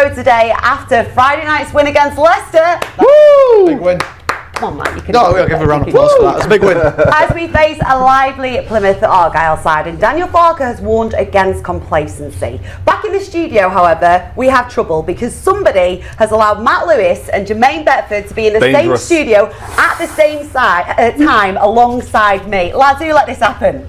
road today after Friday night's win against Leicester. Woo! Big win. Come on, Matt, you can. No, we'll give a round of applause for that. It's a big win. As we face a lively Plymouth Argyle side, and Daniel Farker has warned against complacency. Back in the studio, however, we have trouble because somebody has allowed Matt Lewis and Jermaine Betford to be in the same studio at the same time alongside me. Lads, who let this happen?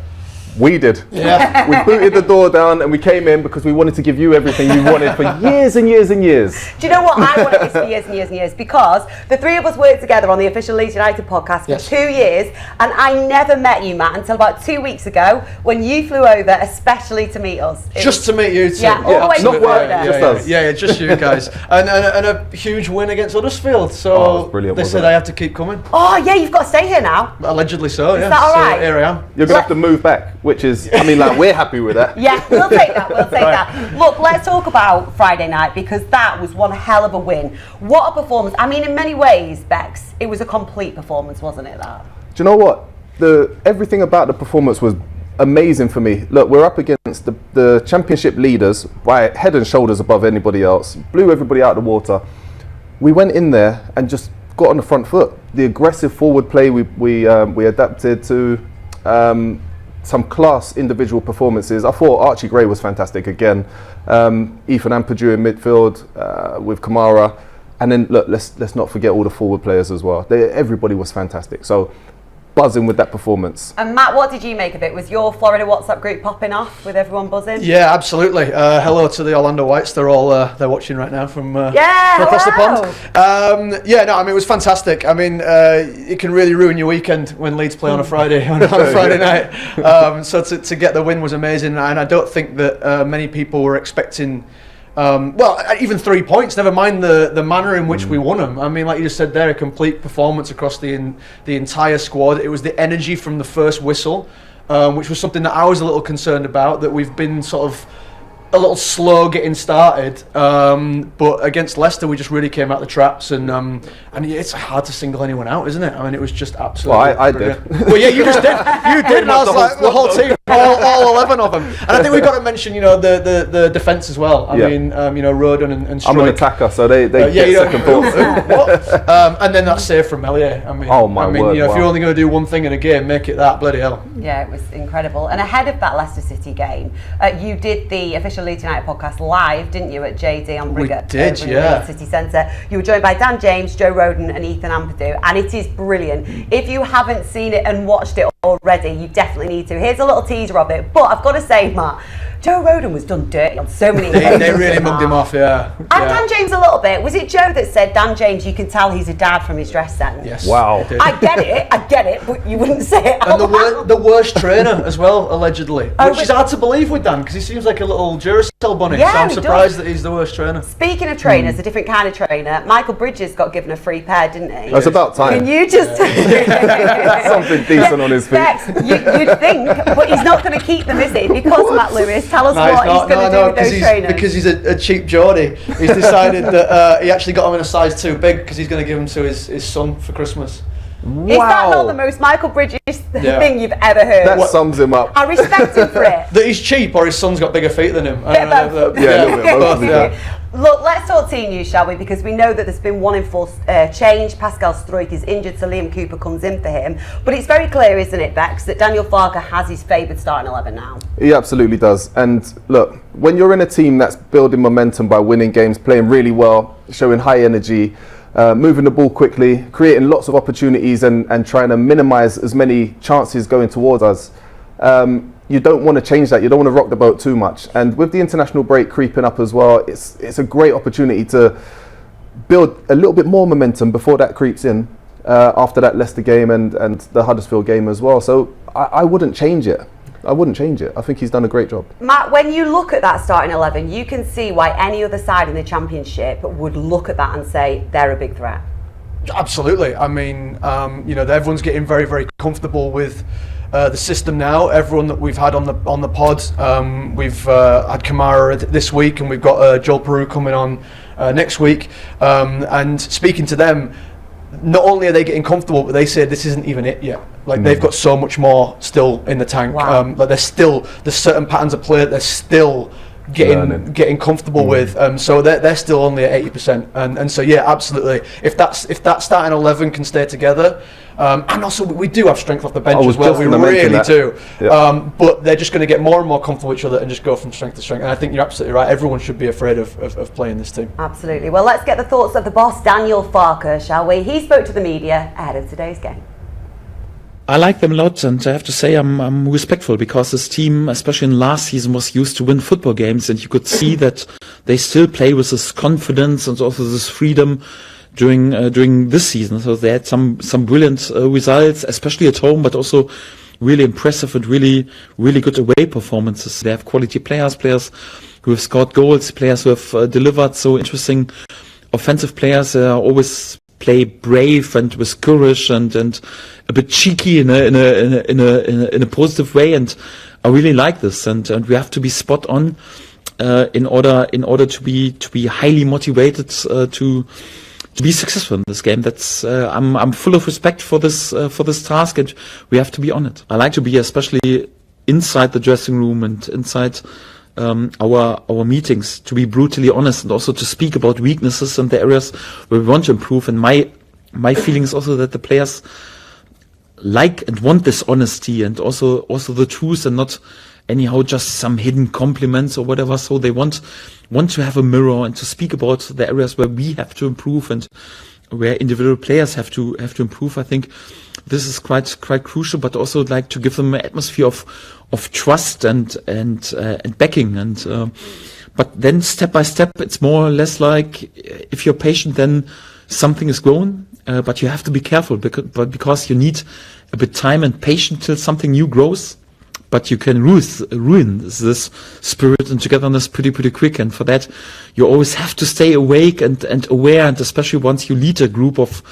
We did. Yeah. We booted the door down and we came in because we wanted to give you everything you wanted for years and years and years. Do you know what? I wanted this for years and years and years because the three of us worked together on the official Leeds United podcast for 2 years, and I never met you, Matt, until about 2 weeks ago when you flew over especially to meet us. Just to meet you two. Yeah, all the way not from work, Florida. just us. Yeah, just you guys. and a huge win against Huddersfield. So brilliant, they said I have to keep coming. Oh, yeah, you've got to stay here now. Allegedly so, yeah. Is that all right? So here I am. You're going to have to move back, which is, I mean, like, we're happy with that. Yeah, we'll take that, we'll take that. Look, let's talk about Friday night because that was one hell of a win. What a performance. I mean, in many ways, Bex, it was a complete performance, wasn't it, that? Do you know what? Everything about the performance was amazing for me. Look, we're up against the championship leaders by head and shoulders above anybody else. Blew everybody out of the water. We went in there and just got on the front foot. The aggressive forward play, we adapted to some class individual performances. I thought Archie Gray was fantastic again. Ethan Ampadu in midfield with Kamara. And then, look, let's not forget all the forward players as well. Everybody was fantastic. So, buzzing with that performance. And Matt, what did you make of it? Was your Florida WhatsApp group popping off with everyone buzzing? Yeah, absolutely. Hello to the Orlando Whites. They're all they're watching right now from across the pond. Yeah, no, I mean, it was fantastic. I mean, it can really ruin your weekend when Leeds play on a Friday on a Friday night. So to get the win was amazing, and I don't think that many people were expecting. Well, even 3 points, never mind the manner in which we won them. I mean, like you just said there, a complete performance across the entire squad. It was the energy from the first whistle, which was something that I was a little concerned about, that we've been sort of a little slow getting started. But against Leicester, we just really came out the traps, and it's hard to single anyone out, isn't it? I mean, it was just absolutely. Well, I did. Well, yeah, you just did. You did, and I was like, the whole team, all 11 of them. And I think we've got to mention, the defence as well. I mean, Rodon and Stroik. I'm an attacker, so they get second thoughts. What? And then that save from Melier. I mean, word, if you're only going to do one thing in a game, make it that. Bloody hell. Yeah, it was incredible. And ahead of that Leicester City game, you did the official Leeds United podcast live, didn't you, at JD on Brigham? We did, yeah. City Centre. You were joined by Dan James, Joe Rodon and Ethan Ampadu, and it is brilliant. If you haven't seen it and watched it already, you definitely need to. Here's a little teaser of it, but I've got to say, Matt, Joe Rodon was done dirty on so many occasions. They really mugged him off, yeah. And Dan James a little bit. Was it Joe that said, Dan James, you can tell he's a dad from his dress sense? Yes. Wow. I get it, but you wouldn't say it. And the worst trainer as well, allegedly. Which is hard to believe with Dan, because he seems like a little Duracell bunny, so I'm surprised that he's the worst trainer. Speaking of trainers, a different kind of trainer, Michael Bridges got given a free pair, didn't he? It's about time. Can you just... Something decent on his feet. Bex, you'd think, but he's not going to keep them, is he? Because, Matt Lewis, tell us what he's going to do with those trainers. Because he's a cheap Geordie. He's decided that he actually got them in a size too big because he's going to give them to his son for Christmas. Wow. Is that not the most Michael Bridges thing you've ever heard? That sums him up. I respect him for it. That he's cheap or his son's got bigger feet than him. A little bit both. Look, let's talk team news, shall we? Because we know that there's been one enforced change. Pascal Struijk is injured, so Liam Cooper comes in for him. But it's very clear, isn't it, Bex, that Daniel Farker has his favoured starting 11 now? He absolutely does. And look, when you're in a team that's building momentum by winning games, playing really well, showing high energy, moving the ball quickly, creating lots of opportunities and trying to minimise as many chances going towards us, you don't want to change that. You don't want to rock the boat too much. And with the international break creeping up as well, it's a great opportunity to build a little bit more momentum before that creeps in after that Leicester game and the Huddersfield game as well. So I wouldn't change it. I think he's done a great job. Matt, when you look at that starting 11, you can see why any other side in the Championship would look at that and say they're a big threat. Absolutely. I mean, everyone's getting very, very comfortable with the system now. Everyone that we've had on the pod, we've had Kamara this week, and we've got Joel Peru coming on next week. And speaking to them, not only are they getting comfortable, but they say this isn't even it yet. Like they've got so much more still in the tank. Wow. Like there's certain patterns of play that they're still getting comfortable with. So they're still only at 80%, and so yeah, absolutely. If that starting 11 can stay together, and also we do have strength off the bench as well. We really do. Yeah. But they're just going to get more and more comfortable with each other and just go from strength to strength. And I think you're absolutely right. Everyone should be afraid of playing this team. Absolutely. Well, let's get the thoughts of the boss, Daniel Farke, shall we? He spoke to the media ahead of today's game. I like them a lot, and I have to say I'm respectful, because this team, especially in last season, was used to win football games, and you could see that they still play with this confidence and also this freedom during this season. So they had some brilliant results, especially at home, but also really impressive and really good away performances. They have quality players who have scored goals, players who have delivered. So interesting offensive players always play brave and with courage and a bit cheeky in a positive way, and I really like this. And we have to be spot on in order to be highly motivated to be successful in this game. That's I'm full of respect for this task, and we have to be on it. I like to be especially inside the dressing room and inside our meetings, to be brutally honest, and also to speak about weaknesses and the areas where we want to improve. And my feeling is also that the players like and want this honesty and also the truth, and not anyhow just some hidden compliments or whatever. So they want to have a mirror and to speak about the areas where we have to improve and where individual players have to improve. I think this is quite crucial, but also like to give them an atmosphere of trust and backing, and but then step by step it's more or less like, if you're patient, then something is grown, but you have to be careful because you need a bit time and patience till something new grows. But you can ruin this spirit and togetherness pretty quick, and for that you always have to stay awake and aware, and especially once you lead a group of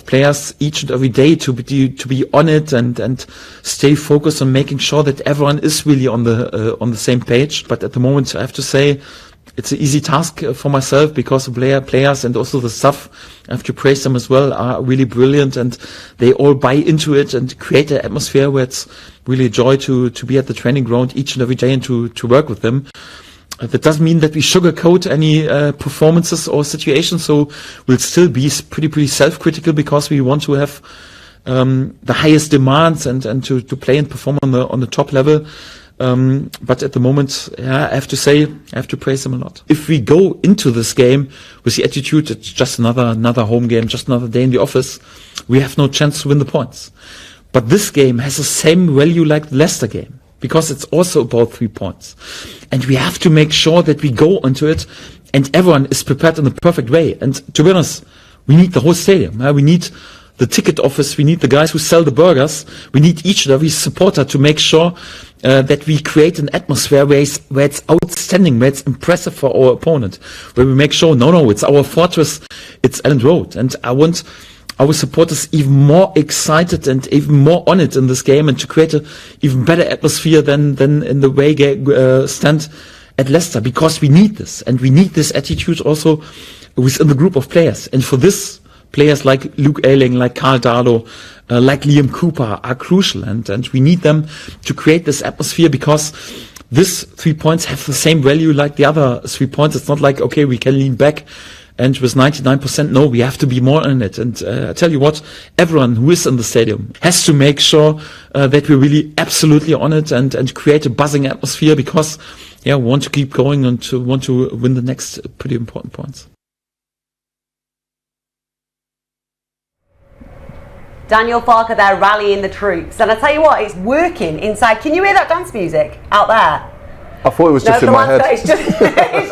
players each and every day, to be on it and stay focused on making sure that everyone is really on the same page. But at the moment, I have to say, it's an easy task for myself, because the players and also the staff, I have to praise them as well, are really brilliant, and they all buy into it and create an atmosphere where it's really a joy to be at the training ground each and every day and to work with them. That doesn't mean that we sugarcoat any performances or situations, so we'll still be pretty self-critical, because we want to have the highest demands and to play and perform on the top level. But at the moment, I have to say, I have to praise them a lot. If we go into this game with the attitude it's just another home game, just another day in the office, we have no chance to win the points. But this game has the same value like the Leicester game, because it's also about 3 points. And we have to make sure that we go into it and everyone is prepared in the perfect way. And to be honest, we need the whole stadium. We need the ticket office, we need the guys who sell the burgers, we need each and every supporter to make sure that we create an atmosphere where it's outstanding, where it's impressive for our opponent, where we make sure, no, it's our fortress, it's Elland Road. And I want our supporters even more excited and even more on it in this game, and to create an even better atmosphere than in the way stand at Leicester, because we need this, and we need this attitude also within the group of players. And for this, players like Luke Ayling, like Carl Darlow, like Liam Cooper are crucial, and we need them to create this atmosphere, because these 3 points have the same value like the other 3 points. It's not like, okay, we can lean back and with 99%, no, we have to be more in it. And I tell you what, everyone who is in the stadium has to make sure that we're really absolutely on it and create a buzzing atmosphere, because we want to keep going and want to win the next pretty important points. Daniel Farke there rallying the troops, and I tell you what, it's working inside. Can you hear that dance music out there? I thought it was just in my head. It's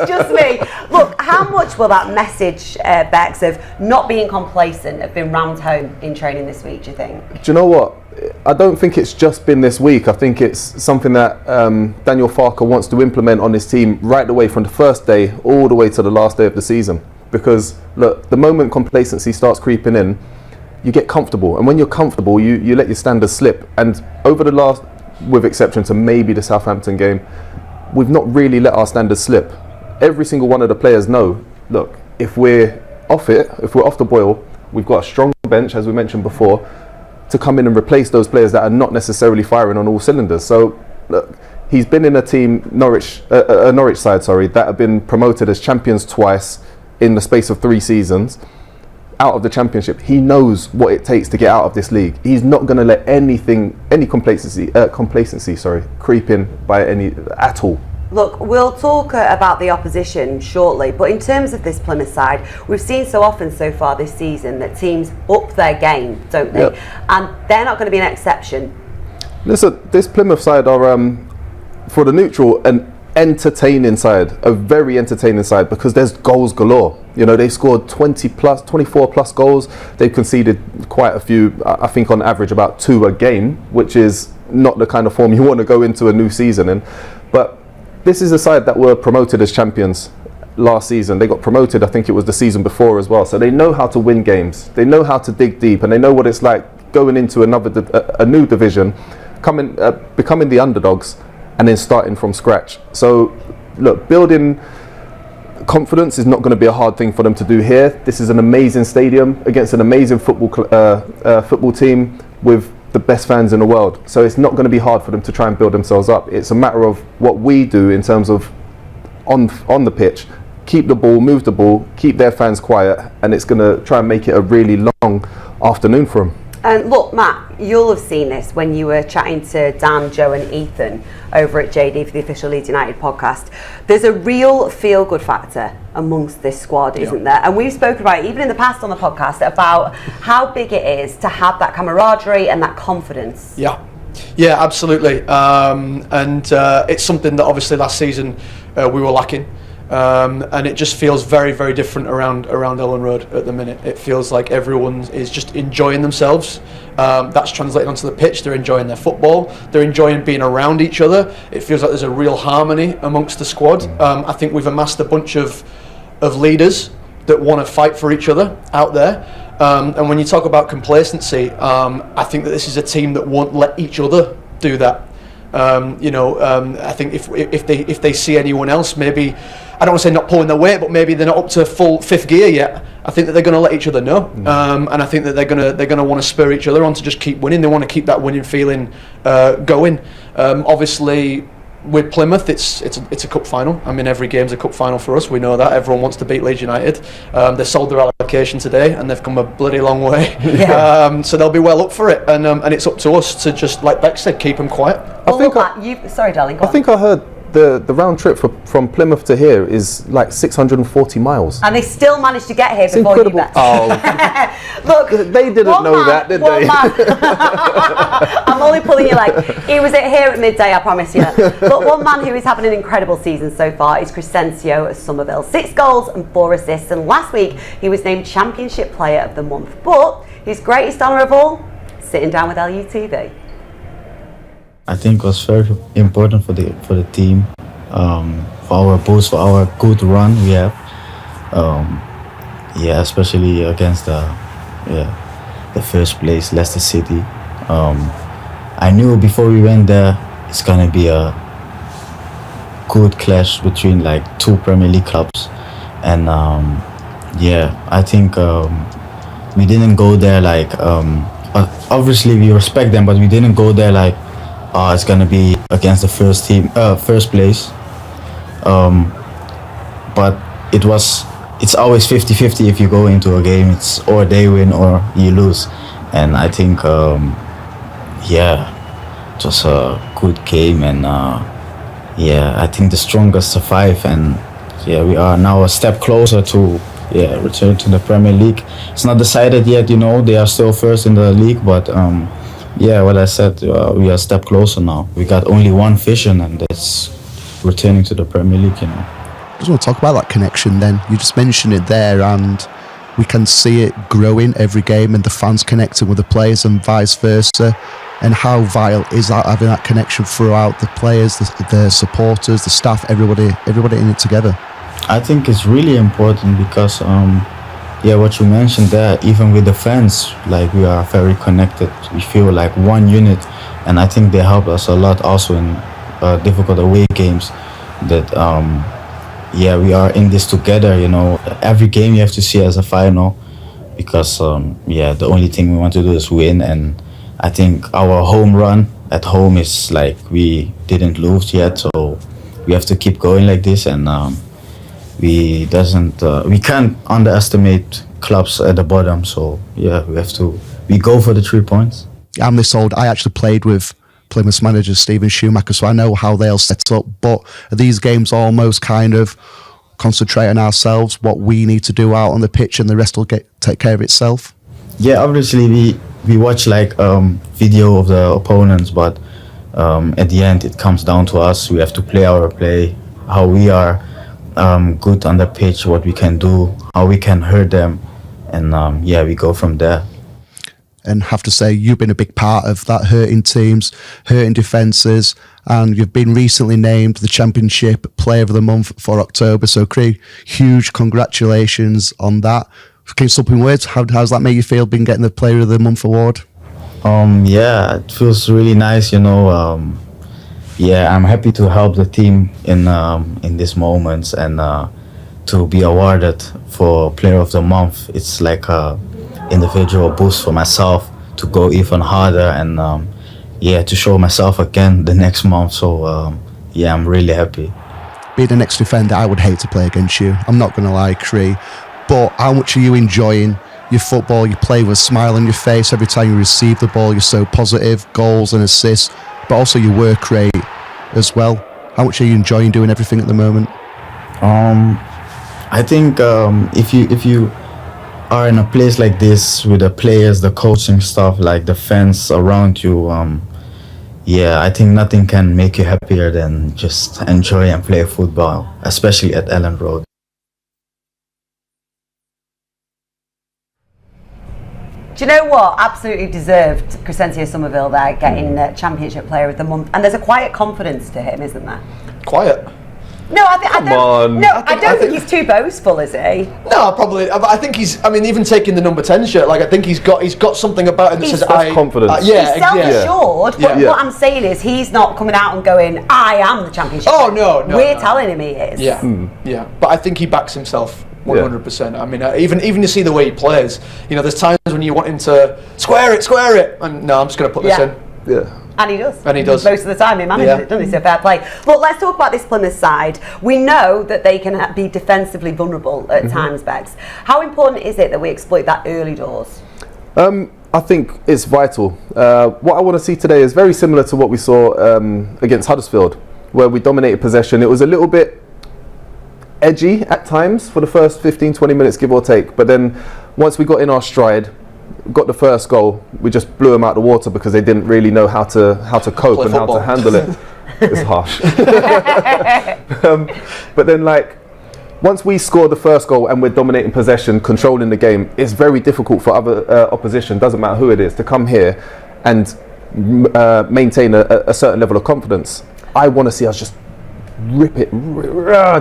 just me. Look, how much will that message, Bex, of not being complacent have been rammed home in training this week, do you think? Do you know what? I don't think it's just been this week. I think it's something that Daniel Farke wants to implement on his team right away from the first day all the way to the last day of the season. Because, look, the moment complacency starts creeping in, you get comfortable, and when you're comfortable, you let your standards slip. And over the last, with exception to maybe the Southampton game, we've not really let our standards slip. Every single one of the players know, look, if we're off the boil, we've got a strong bench, as we mentioned before, to come in and replace those players that are not necessarily firing on all cylinders. So, look, He's been in a team, a Norwich side, that have been promoted as champions twice in the space of 3 seasons out of the Championship. He knows what it takes to get out of this league. He's not going to let any complacency creep in by any at all. Look, we'll talk about the opposition shortly, but in terms of this Plymouth side, we've seen so often so far this season that teams up their game, don't they? Yep. And they're not going to be an exception. Listen, this Plymouth side are, for the neutral, an entertaining side, a very entertaining side, because there's goals galore. You know, they scored 24 plus goals. They've conceded quite a few, I think on average about 2 a game, which is not the kind of form you want to go into a new season in. But this is a side that were promoted as champions last season. They got promoted, I think it was the season before as well. So they know how to win games. They know how to dig deep, and they know what it's like going into a new division, becoming the underdogs, and then starting from scratch. So, look, building confidence is not going to be a hard thing for them to do here. This is an amazing stadium against an amazing football team with the best fans in the world. So it's not going to be hard for them to try and build themselves up. It's a matter of what we do in terms of on the pitch. Keep the ball, move the ball, keep their fans quiet, and it's going to try and make it a really long afternoon for them. And look, Matt, you'll have seen this when you were chatting to Dan, Joe and Ethan over at JD for the official Leeds United podcast. There's a real feel-good factor amongst this squad, isn't there? And we've spoken about it, even in the past on the podcast, about how big it is to have that camaraderie and that confidence. Yeah, absolutely. And it's something that obviously last season we were lacking. And it just feels very, very different around Ellen Road at the minute. It feels like everyone is just enjoying themselves. That's translated onto the pitch. They're enjoying their football. They're enjoying being around each other. It feels like there's a real harmony amongst the squad. I think we've amassed a bunch of leaders that want to fight for each other out there. And when you talk about complacency, I think that this is a team that won't let each other do that. I think if they see anyone else, maybe, I don't want to say not pulling their weight, but maybe they're not up to full 5th gear yet, I think that they're going to let each other know. And I think that they're going to want to spur each other on to just keep winning. They want to keep that winning feeling going. Obviously, with Plymouth, it's a cup final. I mean, every game's a cup final for us. We know that. Everyone wants to beat Leeds United. They sold their allocation today, and they've come a bloody long way. Yeah. So they'll be well up for it, and it's up to us to just, like Beck said, keep them quiet. Sorry, darling. I think I heard the round trip from Plymouth to here is like 640 miles. And they still managed to get here before incredible. You met. Oh, look, they didn't know that, did they? I'm only pulling your leg. He was here at midday, I promise you. But one man who is having an incredible season so far is Crescencio at Somerville. 6 goals and 4 assists, and last week he was named Championship Player of the Month. But his greatest honour of all, sitting down with LUTV. I think it was very important for the team, for our boost, for our good run we have. Especially against the first place, Leicester City. I knew before we went there it's gonna be a good clash between like 2 Premier League clubs, and I think we didn't go there like obviously we respect them, but we didn't go there like it's gonna be against the first place. But it's always 50-50 if you go into a game. It's or they win or you lose, and I think it was a good game, and I think the strongest survive, and we are now a step closer to return to the Premier League. It's not decided yet, they are still first in the league, but what I said, we are a step closer now. We got only one vision, and that's returning to the Premier League, I just want to talk about that connection then. You just mentioned it there, and we can see it growing every game, and the fans connecting with the players and vice versa. And how vital is that, having that connection throughout the players, the supporters, the staff, everybody in it together? I think it's really important because what you mentioned there, even with the fans, like we are very connected. We feel like one unit, and I think they help us a lot also in difficult away games. That we are in this together. Every game you have to see as a final, because the only thing we want to do is win. And I think our home run at home it's like we didn't lose yet, so we have to keep going like this, and we can't underestimate clubs at the bottom. So yeah, we go for the 3 points. I'm this old. I actually played with Plymouth's manager Stephen Schumacher, so I know how they'll set up. But are these games almost kind of concentrate on ourselves, what we need to do out on the pitch, and the rest will take care of itself? Yeah, obviously we watch like video of the opponents, but at the end it comes down to us. We have to play our play, how we are good on the pitch, what we can do, how we can hurt them, and we go from there. And have to say, you've been a big part of that, hurting teams, hurting defences, and you've been recently named the Championship Player of the Month for October. So, Craig, huge congratulations on that. Can you stop in words? How's that make you feel, being getting the Player of the Month award? It feels really nice, you know. I'm happy to help the team in these moments, and to be awarded for Player of the Month. It's like a individual boost for myself to go even harder, and to show myself again the next month. So I'm really happy. Being the next defender, I would hate to play against you. I'm not going to lie, Cree. But how much are you enjoying your football? You play with a smile on your face every time you receive the ball. You're so positive, goals and assists, but also your work rate as well. How much are you enjoying doing everything at the moment? I think if you are in a place like this with the players, the coaching staff, like the fans around you, I think nothing can make you happier than just enjoy and play football, especially at Ellen Road. Do you know what? Absolutely deserved Crescencio Somerville there, getting Championship Player of the Month. And there's a quiet confidence to him, isn't there? Quiet? No, I don't think he's too boastful, is he? No, probably. I think he's. I mean, even taking the number 10 shirt, like I think he's got something about him that says confidence. He's self-assured. But what I'm saying is, he's not coming out and going, "I am the Championship." Oh no, We're telling him he is. Yeah. But I think he backs himself 100%. I mean, even you see the way he plays. You know, there's times when you want him to square it, and no, I'm just going to put this in. Yeah. And he does. And he does. Most of the time he manages it, doesn't he? So fair play. But let's talk about this Plymouth side. We know that they can be defensively vulnerable at times, Bex. How important is it that we exploit that early doors? I think it's vital. What I want to see today is very similar to what we saw against Huddersfield, where we dominated possession. It was a little bit edgy at times for the first 15-20 minutes, give or take. But then once we got in our stride, got the first goal, we just blew them out the water because they didn't really know how to cope and how to handle it. It's harsh. But then, like, once we score the first goal and we're dominating possession, controlling the game, it's very difficult for other opposition, doesn't matter who it is, to come here and maintain a certain level of confidence. I want to see us just rip it,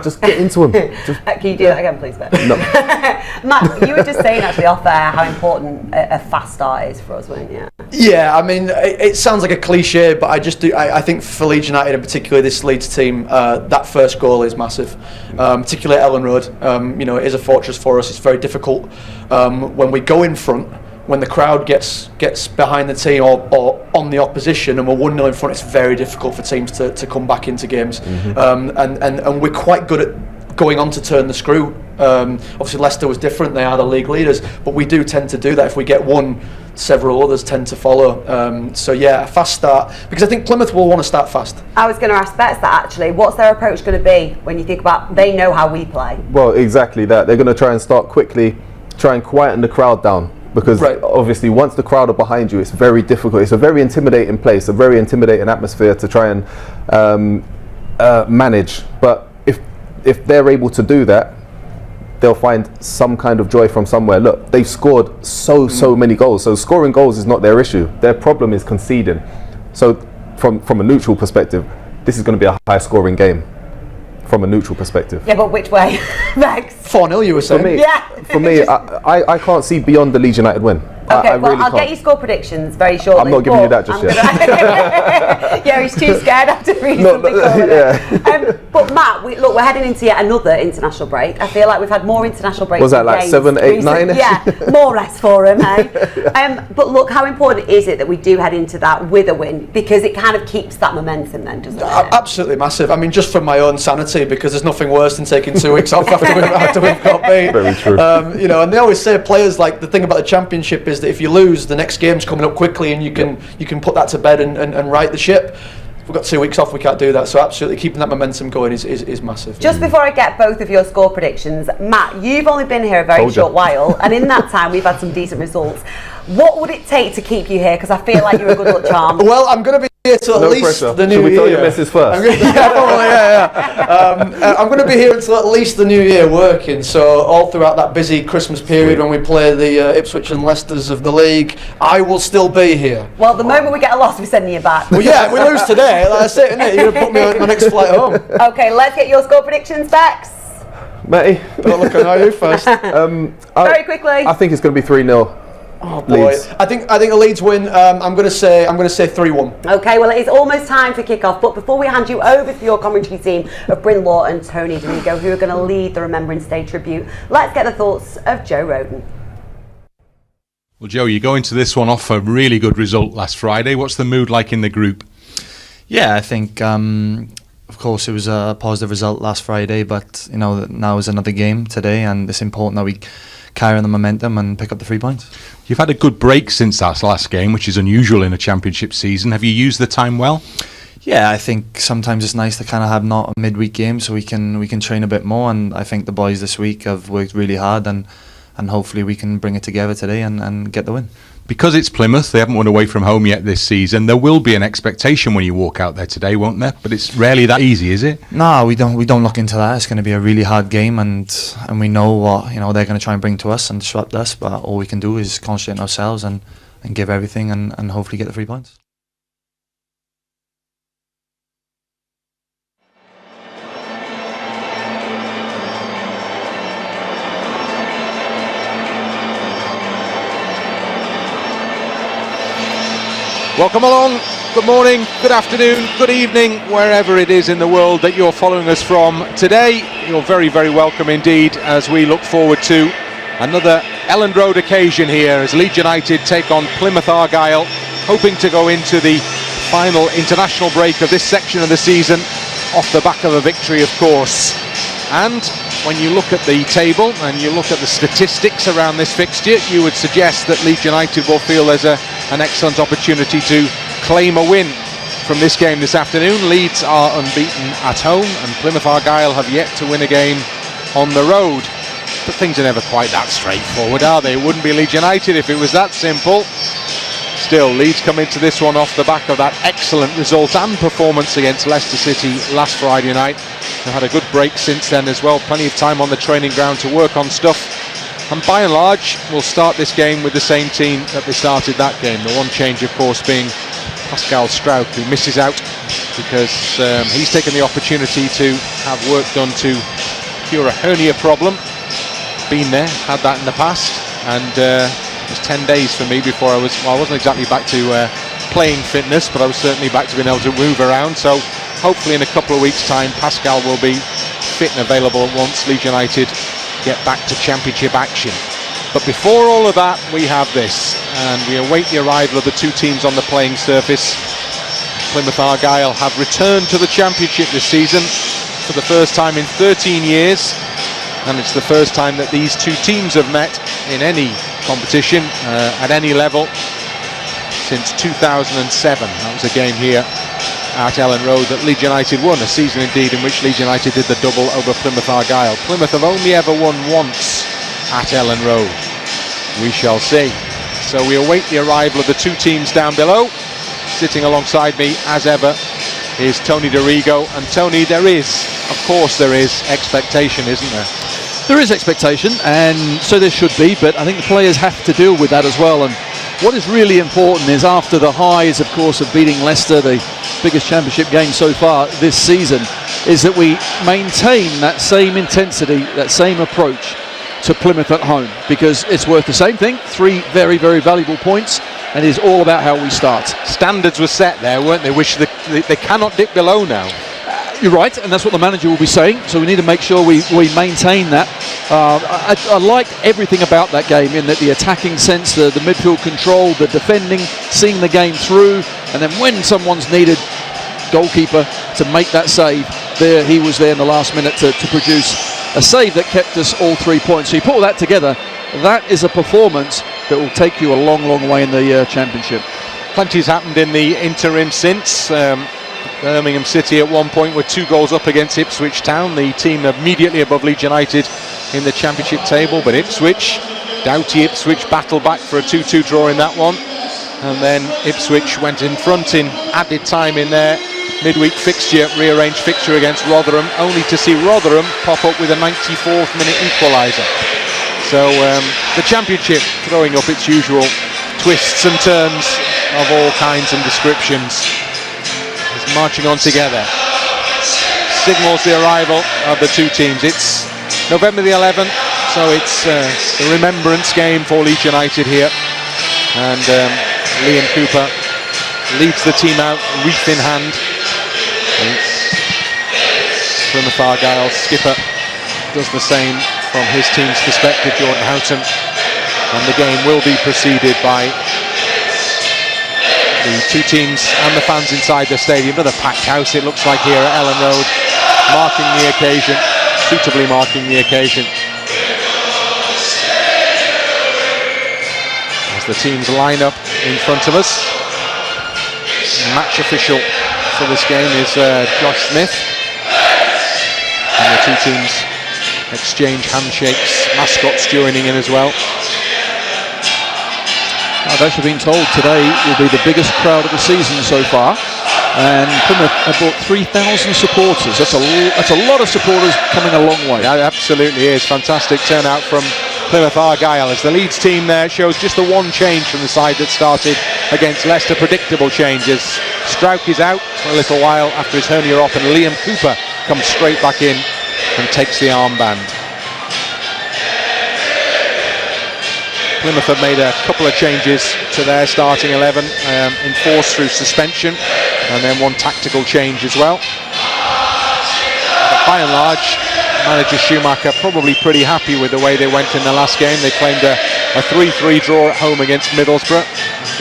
just get into him. Can you do that again, please, Ben? No. Matt, you were just saying actually off air how important a fast start is for us, weren't you? Yeah, I mean, it sounds like a cliche, but I think for Leeds United and particularly this Leeds team, that first goal is massive. Particularly at Ellen Road, it is a fortress for us. It's very difficult when we go in front. When the crowd gets behind the team or on the opposition and we're 1-0 in front, it's very difficult for teams to come back into games. And we're quite good at going on to turn the screw. Obviously Leicester was different, they are the league leaders, but we do tend to do that. If we get one, several others tend to follow. A fast start, because I think Plymouth will want to start fast. I was going to ask Bets that actually. What's their approach going to be when you think about they know how we play? Well, exactly that. They're going to try and start quickly, try and quieten the crowd down. Because obviously once the crowd are behind you, it's very difficult. It's a very intimidating place, a very intimidating atmosphere to try and manage. But if they're able to do that, they'll find some kind of joy from somewhere. Look, they've scored so many goals. So scoring goals is not their issue. Their problem is conceding. So from a neutral perspective, this is going to be a high scoring game. From a neutral perspective. Yeah, but which way? Max? 4-0 you were saying? For me, I can't see beyond the Leeds United win. I well, really I'll can't. get your score predictions very shortly. I'm not giving you that just yet. Yeah, he's too scared after recently calling it. But Matt, we're heading into yet another international break. I feel like we've had more international breaks. Was that like 7, 8, 9? Yeah, more or less for him, eh? But look, how important is it that we do head into that with a win? Because it kind of keeps that momentum then, doesn't it? Absolutely massive. I mean, just for my own sanity, because there's nothing worse than taking 2 weeks off after we've got beat. Very true. And they always say players, like, the thing about the Championship is that if you lose, the next game's coming up quickly, and you can put that to bed and right the ship. If we've got 2 weeks off, we can't do that. So absolutely keeping that momentum going is massive. Just before I get both of your score predictions, Matt, you've only been here a very short while, and in that time we've had some decent results. What would it take to keep you here? Because I feel like you're a good luck charm. Well, I'm going to be here till at least the new year. Should we tell your missus first? I'm going to be here until at least the new year working. So all throughout that busy Christmas period when we play the Ipswich and Leicesters of the league, I will still be here. Well, the moment we get a loss, we're sending you back. Well, yeah, if we lose today, that's it, isn't it? You're going to put me on my next flight home. Okay, let's get your score predictions, Bex. Matty. Don't look at you first. Very quickly. I think it's going to be 3-0. Oh boy! Leeds. I think a Leeds win. I'm going to say 3-1. Okay, well it is almost time for kick-off, but before we hand you over to your commentary team of Bryn Law and Tony Dorigo, who are going to lead the Remembrance Day tribute, let's get the thoughts of Joe Roden. Well, Joe, you go into this one off a really good result last Friday. What's the mood like in the group? Yeah, I think of course it was a positive result last Friday, but now is another game today, and it's important that we carry on the momentum and pick up the 3 points. You've had a good break since that last game, which is unusual in a championship season. Have you used the time well? Yeah, I think sometimes it's nice to kind of have not a midweek game, so we can train a bit more. And I think the boys this week have worked really hard, and hopefully we can bring it together today and get the win. Because it's Plymouth, they haven't won away from home yet this season. There will be an expectation when you walk out there today, won't there? But it's rarely that easy, is it? No, we don't look into that. It's going to be a really hard game, and we know what they're going to try and bring to us and disrupt us. But all we can do is concentrate on ourselves and give everything and hopefully get the 3 points. Welcome along. Good morning, good afternoon, good evening, wherever it is in the world that you're following us from today. You're very, very welcome indeed as we look forward to another Elland Road occasion here as Leeds United take on Plymouth Argyle, hoping to go into the final international break of this section of the season off the back of a victory, of course. And when you look at the table and you look at the statistics around this fixture, you would suggest that Leeds United will feel there's an excellent opportunity to claim a win from this game this afternoon. Leeds are unbeaten at home and Plymouth Argyle have yet to win a game on the road. But things are never quite that straightforward, are they? It wouldn't be Leeds United if it was that simple. Still, Leeds come into this one off the back of that excellent result and performance against Leicester City last Friday night. They've had a good break since then as well, plenty of time on the training ground to work on stuff. And by and large, we'll start this game with the same team that they started that game. The one change, of course, being Pascal Struijk, who misses out because he's taken the opportunity to have work done to cure a hernia problem. Been there, had that in the past, and it was 10 days for me before I wasn't exactly back to playing fitness, but I was certainly back to being able to move around. So hopefully in a couple of weeks' time, Pascal will be fit and available once Leeds United get back to championship action. But before all of that, we have this, and we await the arrival of the two teams on the playing surface. Plymouth Argyle have returned to the championship this season for the first time in 13 years, and it's the first time that these two teams have met in any competition at any level since 2007. That was a game here at Elland Road that Leeds United won, a season indeed in which Leeds United did the double over Plymouth Argyle. Plymouth have only ever won once at Elland Road. We shall see. So we await the arrival of the two teams down below. Sitting alongside me, as ever, is Tony Dorigo. And Tony, there is expectation, isn't there? There is expectation, and so there should be, but I think the players have to deal with that as well. And what is really important is, after the highs, of course, of beating Leicester, the biggest championship game so far this season, is that we maintain that same intensity, that same approach to Plymouth at home, because it's worth the same thing. 3 very, very valuable points, and it is all about how we start. Standards were set there, weren't they? Which they cannot dip below now. You're right, and that's what the manager will be saying, so we need to make sure we maintain that. I liked everything about that game, in that the attacking sense, the midfield control, the defending, seeing the game through, and then when someone's needed, goalkeeper, to make that save, he was there in the last minute to produce a save that kept us all 3 points. So you put all that together, that is a performance that will take you a long, long way in the Championship. Plenty's happened in the interim since. Birmingham City at one point were 2 goals up against Ipswich Town, the team immediately above Leeds United in the Championship table, but doughty Ipswich battled back for a 2-2 draw in that one, and then Ipswich went in front in added time in their midweek fixture, rearranged fixture against Rotherham, only to see Rotherham pop up with a 94th minute equaliser. So the Championship throwing up its usual twists and turns of all kinds and descriptions. Marching on together signals the arrival of the 2 teams. It's November the 11th, so it's the remembrance game for Leeds United here, and Liam Cooper leads the team out, wreath in hand. Plymouth Argyle skipper does the same from his team's perspective, Jordan Houghton, and the game will be preceded by the 2 teams and the fans inside the stadium. Another packed house it looks like here at Ellen Road, marking the occasion, suitably marking the occasion. As the teams line up in front of us, the match official for this game is Josh Smith, and the 2 teams exchange handshakes, mascots joining in as well. I've actually been told today will be the biggest crowd of the season so far, and Plymouth have brought 3,000 supporters. That's a lot of supporters coming a long way. That absolutely is. Fantastic turnout from Plymouth Argyle, as the Leeds team there shows just the one change from the side that started against Leicester. Predictable changes. Strauch is out for a little while after his hernia op, and Liam Cooper comes straight back in and takes the armband. Plymouth have made a couple of changes to their starting 11, enforced through suspension, and then one tactical change as well. But by and large, manager Schumacher probably pretty happy with the way they went in the last game. They claimed a 3-3 draw at home against Middlesbrough.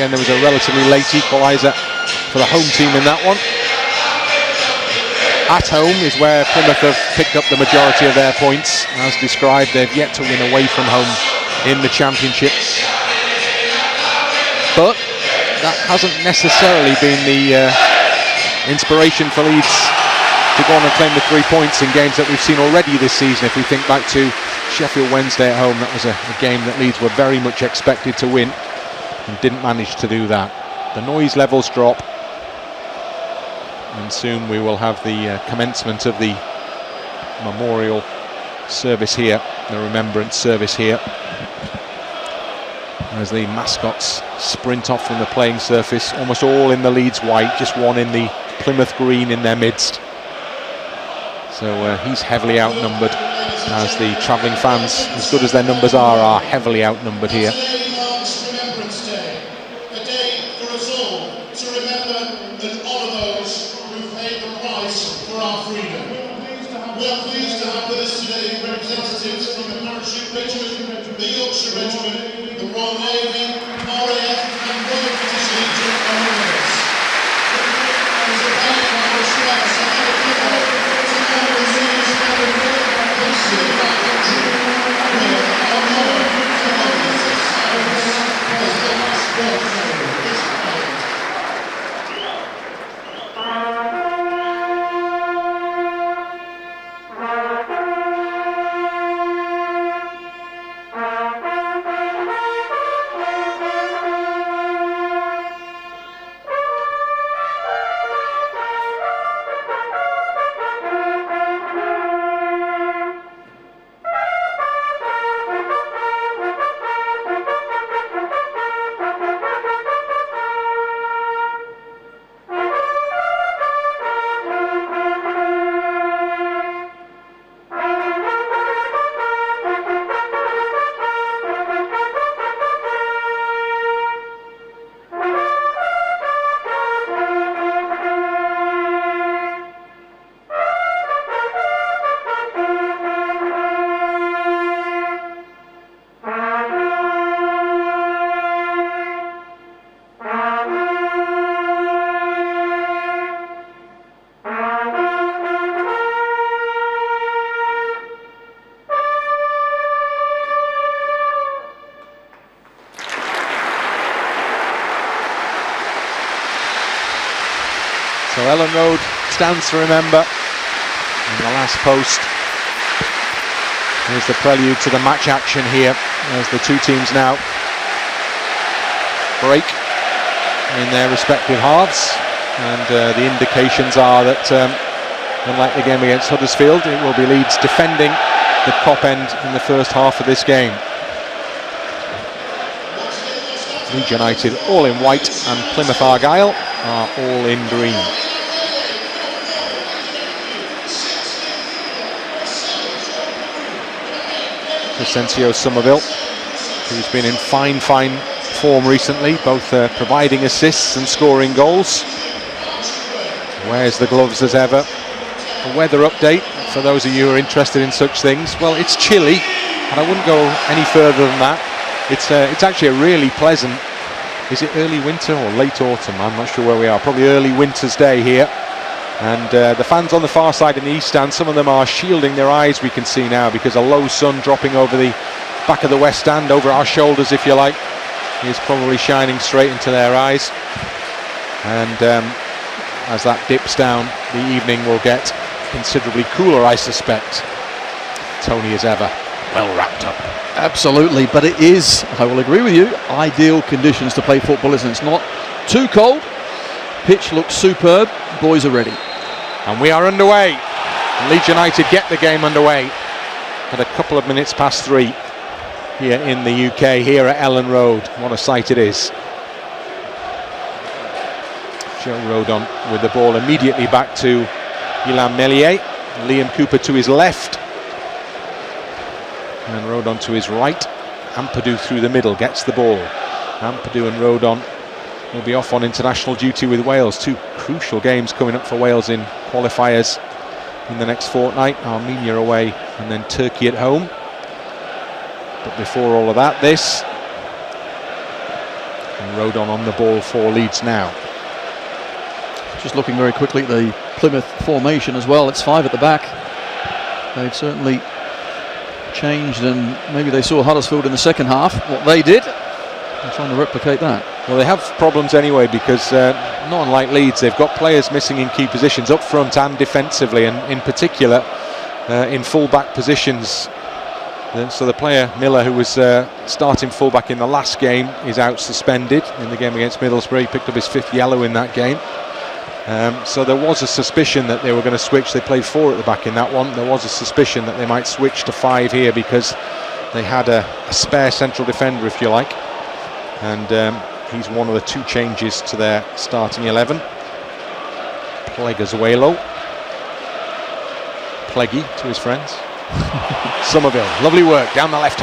Again, there was a relatively late equaliser for the home team in that one. At home is where Plymouth have picked up the majority of their points. As described, they've yet to win away from home in the Championship, but that hasn't necessarily been the inspiration for Leeds to go on and claim the 3 points in games that we've seen already this season. If we think back to Sheffield Wednesday at home, that was a game that Leeds were very much expected to win and didn't manage to do that. The noise levels drop, and soon we will have the commencement of the memorial service here, the remembrance service here, as the mascots sprint off from the playing surface, almost all in the Leeds white, just one in the Plymouth green in their midst. So he's heavily outnumbered, as the travelling fans, as good as their numbers are heavily outnumbered here. Remembrance Day, a day for us all to remember and honour those who paid the price for our freedom. We are pleased to have with us today representatives from the Parachute Regiment, the Yorkshire Regiment, the Royal Navy, RAF and Royal British Legion honour us. As a bank for our respects and our people, to honour the senior standard policy of our country, with our honour to others. As the last word is quiet. Ellen Road stands to remember in the last post. Here's the prelude to the match action here as the two teams now break in their respective halves, and the indications are that unlike the game against Huddersfield, it will be Leeds defending the Kop end in the first half of this game. Leeds United all in white and Plymouth Argyle are all in green. Crescencio Somerville, who's been in fine form recently, both providing assists and scoring goals. Wears the gloves as ever. A weather update for those of you who are interested in such things. Well, it's chilly, and I wouldn't go any further than that. It's actually a really pleasant, is it early winter or late autumn? I'm not sure where we are. Probably early winter's day here. And the fans on the far side in the east stand, some of them are shielding their eyes, we can see now, because a low sun dropping over the back of the west stand, over our shoulders if you like, is probably shining straight into their eyes. And as that dips down, the evening will get considerably cooler, I suspect. Tony, as ever, well wrapped up. Absolutely, but it is, I will agree with you, ideal conditions to play football, isn't it? It's not too cold, pitch looks superb, boys are ready. And we are underway. Leeds United get the game underway at a couple of minutes past 3 here in the UK, here at Ellen Road. What a sight it is. Joe Rodon with the ball immediately back to Ilan Meslier. Liam Cooper to his left. And Rodon to his right. Ampadu through the middle gets the ball. Ampadu and Rodon will be off on international duty with Wales. Two crucial games coming up for Wales in qualifiers in the next fortnight. Armenia away and then Turkey at home. But before all of that, this. And Rodon on the ball for Leeds now. Just looking very quickly at the Plymouth formation as well. It's 5 at the back. They've certainly changed, and maybe they saw Huddersfield in the second half, what they did. They're trying to replicate that. Well, they have problems anyway, because not unlike Leeds, they've got players missing in key positions up front and defensively, and in particular in full-back positions. So the player Miller, who was starting full-back in the last game, is out suspended in the game against Middlesbrough. He picked up his 5th yellow in that game. So there was a suspicion that they were going to switch. They played 4 at the back in that one. There was a suspicion that they might switch to 5 here, because they had a spare central defender, if you like. And he's one of the 2 changes to their starting 11. Plegazuelo. Pleggy to his friends. Somerville, lovely work down the left-hand